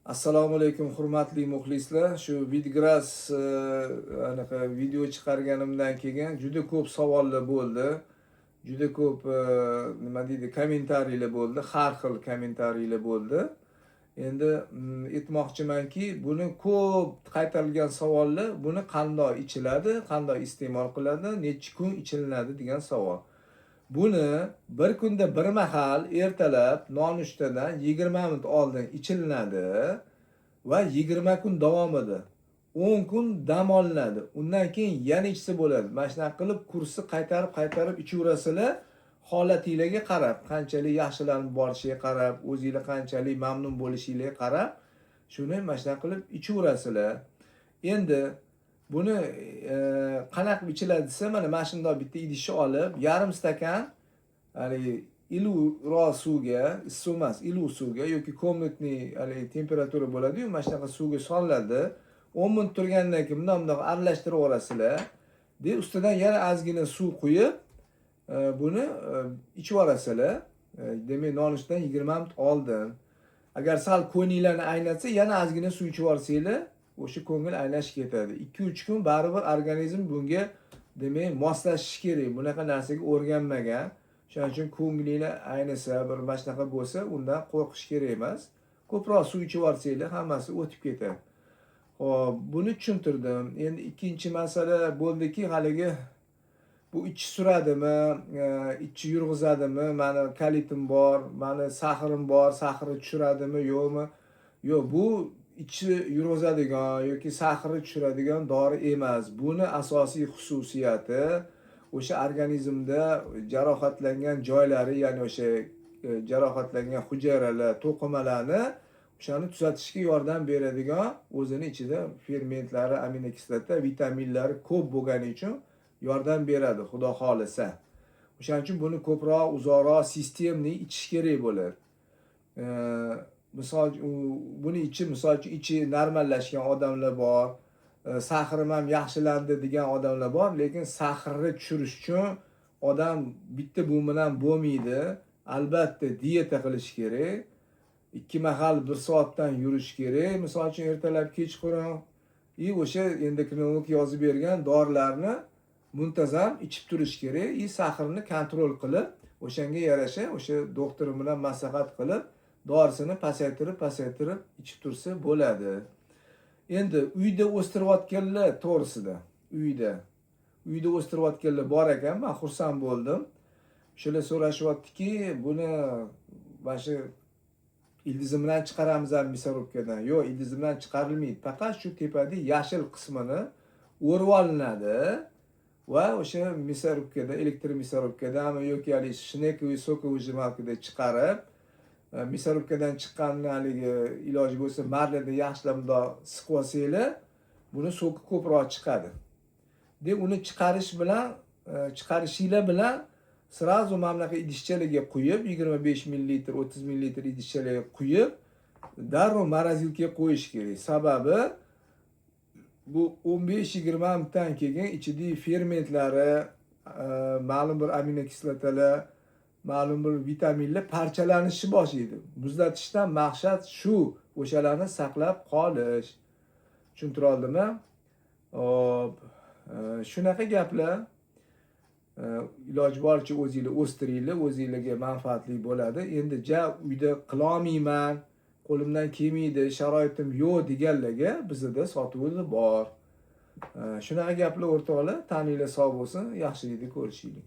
Assalomu alaykum hurmatli muxlislar. Shu Vidgras anaqa video chiqarganimdan keyin juda ko'p savollar bo'ldi. Juda ko'p nima deydi, kommentariylar bo'ldi. Har xil kommentariylar bo'ldi. Endi aytmoqchimanki, buni ko'p qaytarilgan savollar, buni qanday ichiladi, qanday iste'mol qiladi, necha kun ichilinadi degan savol. Buni bir kunda bir mahal ertalab nonushtadan 20 minut oldin ichilinadi va 20 kun davomida 10 kun dam olinadi. Undan keyin yana ichsa bo'ladi. Mana shunaqa qilib kursni qaytarib ichaverasizlar. Holatingizga qarab, qanchalik yaxshilanib borishiga qarab, o'zingizlar qanchalik mamnun bo'lishingizga qarab, shuni mana shunaqa qilib ichaverasizlar. Endi buni qanaqa ichiladi desa, mana shunday bitta idishni olib, yarim stakan iliqroq suvga, issiq emas, iliq suvga yoki komnatniy temperatura bo'ladi-yu, mana shunaqa suvga solinadi. 10 minut turgandan keyin bundoq aralashtirib yuborasizlar. Deb ustidan yana ozgina suv quyib, buni ichib yuborasizlar. Demak, nonushtadan 20 minut oldin. Agar sal ko'ngillarni aynatsa, yana ozgina suv ichib yuborsanglar, o'sha ko'ngil aynashib ketadi. 2-3 kun baribir organizm bunga demak moslashishi kerak. Bunaqa narsaga o'rganmagan. Shuning uchun ko'ngilinglar aynasa, bir mashnaqa bo'lsa, undan qo'rqish kerak emas. Ko'proq suv ichib yuborsanglar, hammasi o'tib ketadi. Xo'p, buni tushuntirdim. Endi ikkinchi masala bo'ldiki, haligi bu ichi suradimi, ichi yurg'izadimi, mani kalitim bor, mani sahrim bor, sahri tushiradimi, yo'qmi? Yo'q, bu ichi yurg'izadigan yoki sahri tushiradigan dori emas. Buni asosiy xususiyati o'sha organizmda jarohatlangan joylari, ya'ni o'sha jarohatlangan hujayralar, to'qimalarni o'shani tuzatishga yordam beradigan, o'zini ichida fermentlari, aminokislota, vitaminlari ko'p bo'lgani uchun yordam beradi, xudo xolisa. O'shaning uchun buni ko'proq, uzoqroq sistemli ichish kerak bo'ladi. Misol buni misol uchun ichi normallashgan odamlar bor, sahrim ham yaxshilandi degan odamlar bor, lekin sahrni tushirish uchun odam bitta bu bilan bo'lmaydi. Albatta dieta qilish kerak. 2 mahal 1 soatdan yurish kerak. Misol uchun ertalab kechqurun o'sha endokrinolog yozib bergan dorilarni muntazam ichib turish kerak. Sahrni kontrol qilib, o'shanga yarasha o'sha doktor bilan maslahat qilib, dorisini pasaytirib ichib tursa bo'ladi. Endi uyda o'stirayotganlar to'g'risida, uyda o'stirayotganlar bor ekan, men xursand bo'ldim. Shular so'rashyaptiki, buni mana shu ildizi bilan chiqaramizmi misarobkadan? Yo'q, ildizi bilan chiqarilmaydi. Faqat shu tepada yashil qismini o'rib olinadi va o'sha misarobkada, elektr misarobkadami yoki shnekoviy sokoviy jimalkada chiqarib, misarobkadan chiqqanini haligi iloji bo'lsa marlada yaxshilab bundoq siqib olsanglar, buni so'ki ko'proq chiqadi. Deb uni chiqarishinglar bilan srazu mamlaqa idishchalarga quyib, 25 ml, 30 ml idishchalarga quyib, darrov morozilkaga qo'yish kerak. Sababi bu 15-20 minutdan keyin ichidagi fermentlari, ma'lum bir aminokislotalar, ma'lum bir vitaminlar parchalanishi boshlaydi. Muzlatishdan maqsad shu, o'shalarni saqlab qolish. Tushuntira oldimmi? Hop, shunaqa gaplar. Iloji boricha o'zingizlar o'stiringlar, o'zingizlarga manfaatli bo'ladi. Endi uyda qila olmayman, qo'limdan kelmaydi, sharoitim yo'q deganlarga bizda sotuvlar bor. Shunaqa gaplar o'rtoqlar, taninglar sog' bo'lsin, yaxshilikni ko'rishinglar.